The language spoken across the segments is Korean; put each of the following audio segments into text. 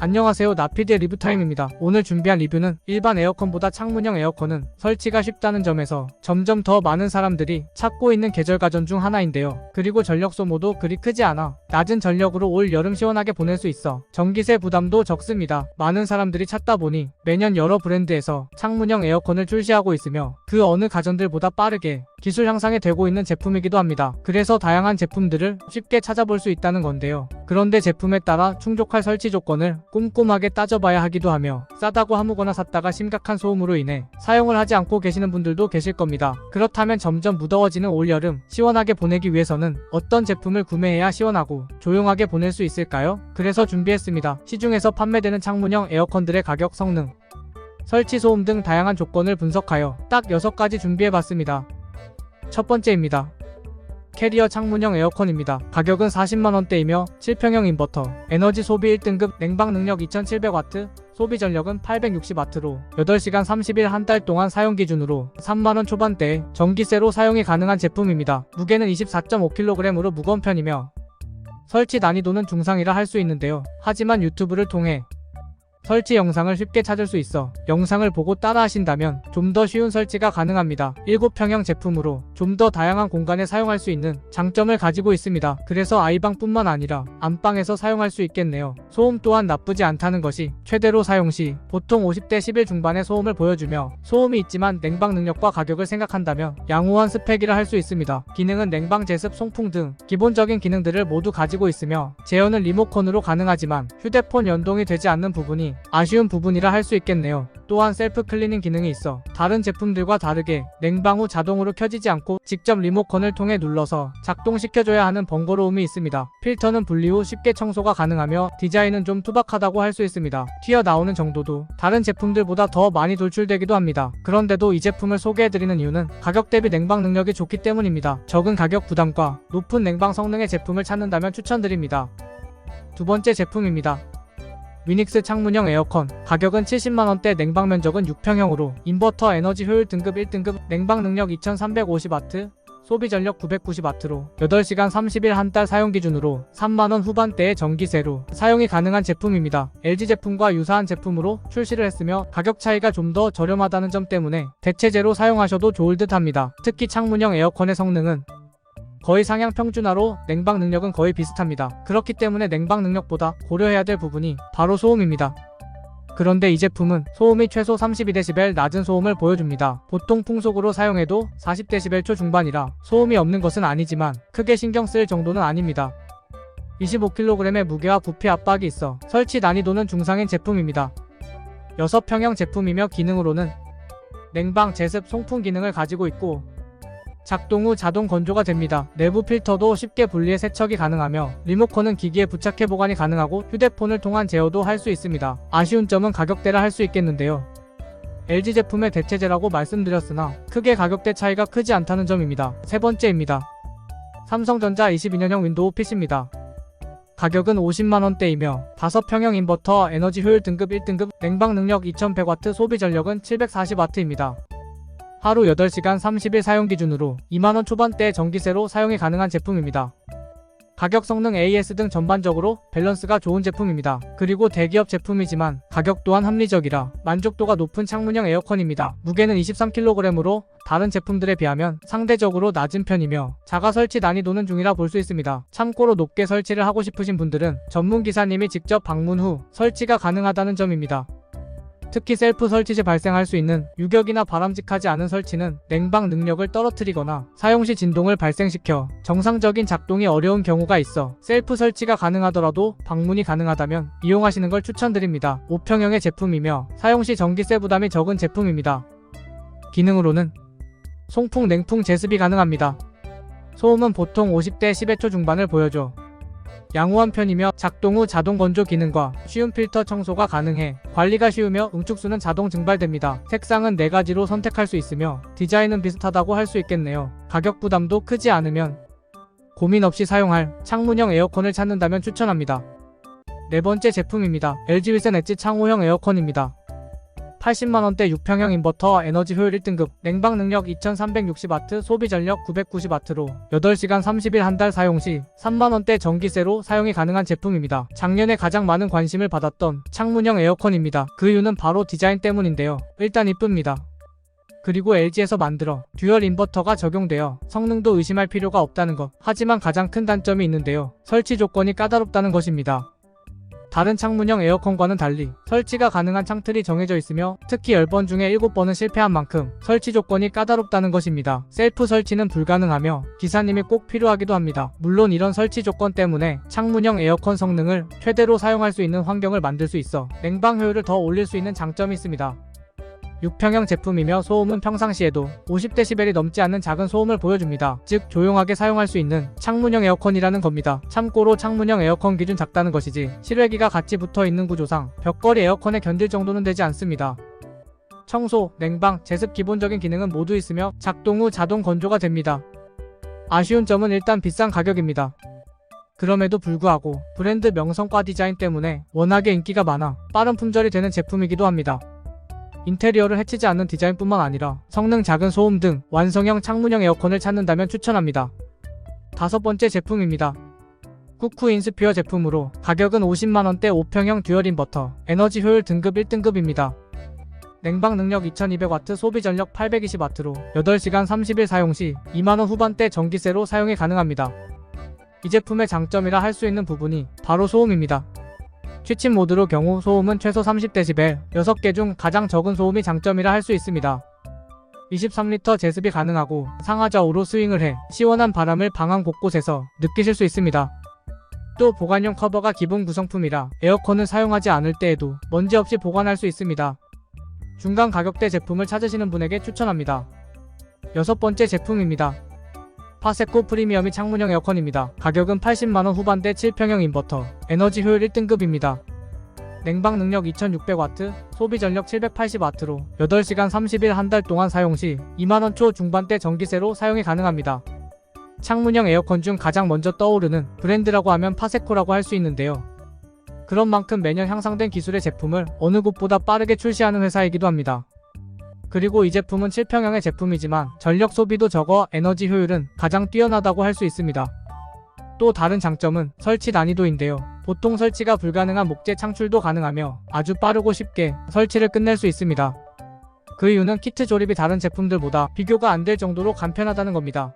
안녕하세요, 나피디의 리뷰타임입니다. 오늘 준비한 리뷰는 일반 에어컨보다 창문형 에어컨은 설치가 쉽다는 점에서 점점 더 많은 사람들이 찾고 있는 계절 가전 중 하나인데요. 그리고 전력 소모도 그리 크지 않아 낮은 전력으로 올 여름 시원하게 보낼 수 있어 전기세 부담도 적습니다. 많은 사람들이 찾다 보니 매년 여러 브랜드에서 창문형 에어컨을 출시하고 있으며 그 어느 가전들보다 빠르게 기술 향상이 되고 있는 제품이기도 합니다. 그래서 다양한 제품들을 쉽게 찾아볼 수 있다는 건데요. 그런데 제품에 따라 충족할 설치 조건을 꼼꼼하게 따져봐야 하기도 하며 싸다고 아무거나 샀다가 심각한 소음으로 인해 사용을 하지 않고 계시는 분들도 계실 겁니다. 그렇다면 점점 무더워지는 올여름 시원하게 보내기 위해서는 어떤 제품을 구매해야 시원하고 조용하게 보낼 수 있을까요? 그래서 준비했습니다. 시중에서 판매되는 창문형 에어컨들의 가격, 성능, 설치 소음 등 다양한 조건을 분석하여 딱 6가지 준비해봤습니다. 첫 번째입니다. 캐리어 창문형 에어컨입니다. 가격은 400,000원대이며 7평형 인버터, 에너지 소비 1등급, 냉방 능력 2700W, 소비 전력은 860W로 8시간 30일 한 달 동안 사용 기준으로 30,000원 초반대에 전기세로 사용이 가능한 제품입니다. 무게는 24.5kg으로 무거운 편이며 설치 난이도는 중상이라 할 수 있는데요. 하지만 유튜브를 통해 설치 영상을 쉽게 찾을 수 있어 영상을 보고 따라 하신다면 좀 더 쉬운 설치가 가능합니다. 7평형 제품으로 좀 더 다양한 공간에 사용할 수 있는 장점을 가지고 있습니다. 그래서 아이방뿐만 아니라 안방에서 사용할 수 있겠네요. 소음 또한 나쁘지 않다는 것이 최대로 사용 시 보통 50대 11 중반의 소음을 보여주며 소음이 있지만 냉방 능력과 가격을 생각한다면 양호한 스펙이라 할 수 있습니다. 기능은 냉방, 제습, 송풍 등 기본적인 기능들을 모두 가지고 있으며 제어는 리모컨으로 가능하지만 휴대폰 연동이 되지 않는 부분이 아쉬운 부분이라 할 수 있겠네요. 또한 셀프 클리닝 기능이 있어 다른 제품들과 다르게 냉방 후 자동으로 켜지지 않고 직접 리모컨을 통해 눌러서 작동시켜줘야 하는 번거로움이 있습니다. 필터는 분리 후 쉽게 청소가 가능하며 디자인은 좀 투박하다고 할 수 있습니다. 튀어나오는 정도도 다른 제품들보다 더 많이 돌출되기도 합니다. 그런데도 이 제품을 소개해드리는 이유는 가격 대비 냉방 능력이 좋기 때문입니다. 적은 가격 부담과 높은 냉방 성능의 제품을 찾는다면 추천드립니다. 두 번째 제품입니다. 위닉스 창문형 에어컨. 가격은 700,000원대, 냉방 면적은 6평형으로 인버터, 에너지 효율 등급 1등급, 냉방 능력 2350W, 소비 전력 990W로 8시간 30일 한 달 사용 기준으로 30,000원 후반대의 전기세로 사용이 가능한 제품입니다. LG 제품과 유사한 제품으로 출시를 했으며 가격 차이가 좀 더 저렴하다는 점 때문에 대체제로 사용하셔도 좋을 듯 합니다. 특히 창문형 에어컨의 성능은 거의 상향 평준화로 냉방 능력은 거의 비슷합니다. 그렇기 때문에 냉방 능력보다 고려해야 될 부분이 바로 소음입니다. 그런데 이 제품은 소음이 최소 32dB 낮은 소음을 보여줍니다. 보통 풍속으로 사용해도 40dB 초중반이라 소음이 없는 것은 아니지만 크게 신경 쓸 정도는 아닙니다. 25kg의 무게와 부피 압박이 있어 설치 난이도는 중상인 제품입니다. 6평형 제품이며 기능으로는 냉방, 제습, 송풍 기능을 가지고 있고 작동 후 자동 건조가 됩니다. 내부 필터도 쉽게 분리해 세척이 가능하며 리모컨은 기기에 부착해 보관이 가능하고 휴대폰을 통한 제어도 할 수 있습니다. 아쉬운 점은 가격대라 할 수 있겠는데요. LG 제품의 대체제라고 말씀드렸으나 크게 가격대 차이가 크지 않다는 점입니다. 세 번째입니다. 삼성전자 22년형 윈도우 PC입니다. 가격은 500,000원대이며 5평형 인버터, 에너지 효율 등급 1등급, 냉방 능력 2100W, 소비 전력은 740W입니다. 하루 8시간 30일 사용 기준으로 20,000원 초반대의 전기세로 사용이 가능한 제품입니다. 가격, 성능, AS 등 전반적으로 밸런스가 좋은 제품입니다. 그리고 대기업 제품이지만 가격 또한 합리적이라 만족도가 높은 창문형 에어컨입니다. 무게는 23kg으로 다른 제품들에 비하면 상대적으로 낮은 편이며 자가 설치 난이도는 중이라 볼 수 있습니다. 참고로 높게 설치를 하고 싶으신 분들은 전문 기사님이 직접 방문 후 설치가 가능하다는 점입니다. 특히 셀프 설치 시 발생할 수 있는 유격이나 바람직하지 않은 설치는 냉방 능력을 떨어뜨리거나 사용 시 진동을 발생시켜 정상적인 작동이 어려운 경우가 있어 셀프 설치가 가능하더라도 방문이 가능하다면 이용하시는 걸 추천드립니다. 5평형의 제품이며 사용 시 전기세 부담이 적은 제품입니다. 기능으로는 송풍, 냉풍, 제습이 가능합니다. 소음은 보통 50대 10의 초중반을 보여줘 양호한 편이며 작동 후 자동 건조 기능과 쉬운 필터 청소가 가능해 관리가 쉬우며 응축수는 자동 증발됩니다. 색상은 4가지로 선택할 수 있으며 디자인은 비슷하다고 할 수 있겠네요. 가격 부담도 크지 않으면 고민 없이 사용할 창문형 에어컨을 찾는다면 추천합니다. 네 번째 제품입니다. LG 윌슨 엣지 창호형 에어컨입니다. 80만원대 6평형 인버터 에너지 효율 1등급, 냉방 능력 2360W, 소비 전력 990W로 8시간 30일 한 달 사용 시 3만원대 전기세로 사용이 가능한 제품입니다. 작년에 가장 많은 관심을 받았던 창문형 에어컨입니다. 그 이유는 바로 디자인 때문인데요. 일단 이쁩니다. 그리고 LG에서 만들어 듀얼 인버터가 적용되어 성능도 의심할 필요가 없다는 것. 하지만 가장 큰 단점이 있는데요. 설치 조건이 까다롭다는 것입니다. 다른 창문형 에어컨과는 달리 설치가 가능한 창틀이 정해져 있으며 특히 10번 중에 7번은 실패한 만큼 설치 조건이 까다롭다는 것입니다. 셀프 설치는 불가능하며 기사님이 꼭 필요하기도 합니다. 물론 이런 설치 조건 때문에 창문형 에어컨 성능을 최대로 사용할 수 있는 환경을 만들 수 있어 냉방 효율을 더 올릴 수 있는 장점이 있습니다. 6평형 제품이며 소음은 평상시에도 50dB이 넘지 않는 작은 소음을 보여줍니다. 즉 조용하게 사용할 수 있는 창문형 에어컨이라는 겁니다. 참고로 창문형 에어컨 기준 작다는 것이지 실외기가 같이 붙어있는 구조상 벽걸이 에어컨에 견딜 정도는 되지 않습니다. 청소, 냉방, 제습 기본적인 기능은 모두 있으며 작동 후 자동 건조가 됩니다. 아쉬운 점은 일단 비싼 가격입니다. 그럼에도 불구하고 브랜드 명성과 디자인 때문에 워낙에 인기가 많아 빠른 품절이 되는 제품이기도 합니다. 인테리어를 해치지 않는 디자인뿐만 아니라 성능 작은 소음 등 완성형 창문형 에어컨을 찾는다면 추천합니다. 5번째 제품입니다. 쿠쿠 인스피어 제품으로 가격은 50만원대 5평형 듀얼 인버터, 에너지 효율 등급 1등급입니다. 냉방 능력 2200W, 소비 전력 820W로 8시간 30일 사용 시 2만원 후반대 전기세로 사용이 가능합니다. 이 제품의 장점이라 할 수 있는 부분이 바로 소음입니다. 취침 모드로 경우 소음은 최소 30dB, 6개 중 가장 적은 소음이 장점이라 할 수 있습니다. 23리터 제습이 가능하고 상하좌우로 스윙을 해 시원한 바람을 방안 곳곳에서 느끼실 수 있습니다. 또 보관용 커버가 기본 구성품이라 에어컨을 사용하지 않을 때에도 먼지 없이 보관할 수 있습니다. 중간 가격대 제품을 찾으시는 분에게 추천합니다. 6번째 제품입니다. 파세코 프리미엄이 창문형 에어컨입니다. 가격은 80만원 후반대 7평형 인버터, 에너지 효율 1등급입니다. 냉방 능력 2600W, 소비 전력 780W로 8시간 30일 한 달 동안 사용 시 2만원 초 중반대 전기세로 사용이 가능합니다. 창문형 에어컨 중 가장 먼저 떠오르는 브랜드라고 하면 파세코라고 할 수 있는데요. 그런 만큼 매년 향상된 기술의 제품을 어느 곳보다 빠르게 출시하는 회사이기도 합니다. 그리고 이 제품은 7평형의 제품이지만 전력 소비도 적어 에너지 효율은 가장 뛰어나다고 할 수 있습니다. 또 다른 장점은 설치 난이도인데요. 보통 설치가 불가능한 목재 창출도 가능하며 아주 빠르고 쉽게 설치를 끝낼 수 있습니다. 그 이유는 키트 조립이 다른 제품들보다 비교가 안 될 정도로 간편하다는 겁니다.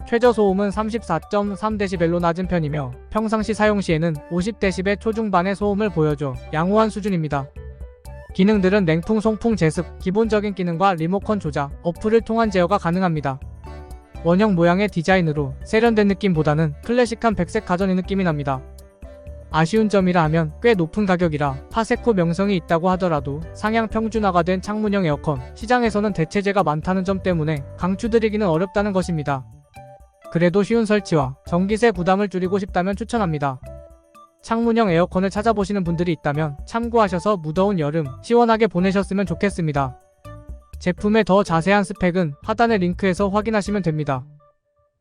최저 소음은 34.3dB로 낮은 편이며 평상시 사용 시에는 50dB 초중반의 소음을 보여줘 양호한 수준입니다. 기능들은 냉풍, 송풍, 제습, 기본적인 기능과 리모컨 조작, 어플을 통한 제어가 가능합니다. 원형 모양의 디자인으로 세련된 느낌보다는 클래식한 백색 가전의 느낌이 납니다. 아쉬운 점이라 하면 꽤 높은 가격이라 파세코 명성이 있다고 하더라도 상향 평준화가 된 창문형 에어컨, 시장에서는 대체재가 많다는 점 때문에 강추드리기는 어렵다는 것입니다. 그래도 쉬운 설치와 전기세 부담을 줄이고 싶다면 추천합니다. 창문형 에어컨을 찾아보시는 분들이 있다면 참고하셔서 무더운 여름 시원하게 보내셨으면 좋겠습니다. 제품의 더 자세한 스펙은 하단의 링크에서 확인하시면 됩니다.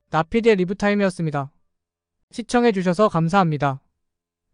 나피디의 리뷰타임이었습니다. 시청해주셔서 감사합니다.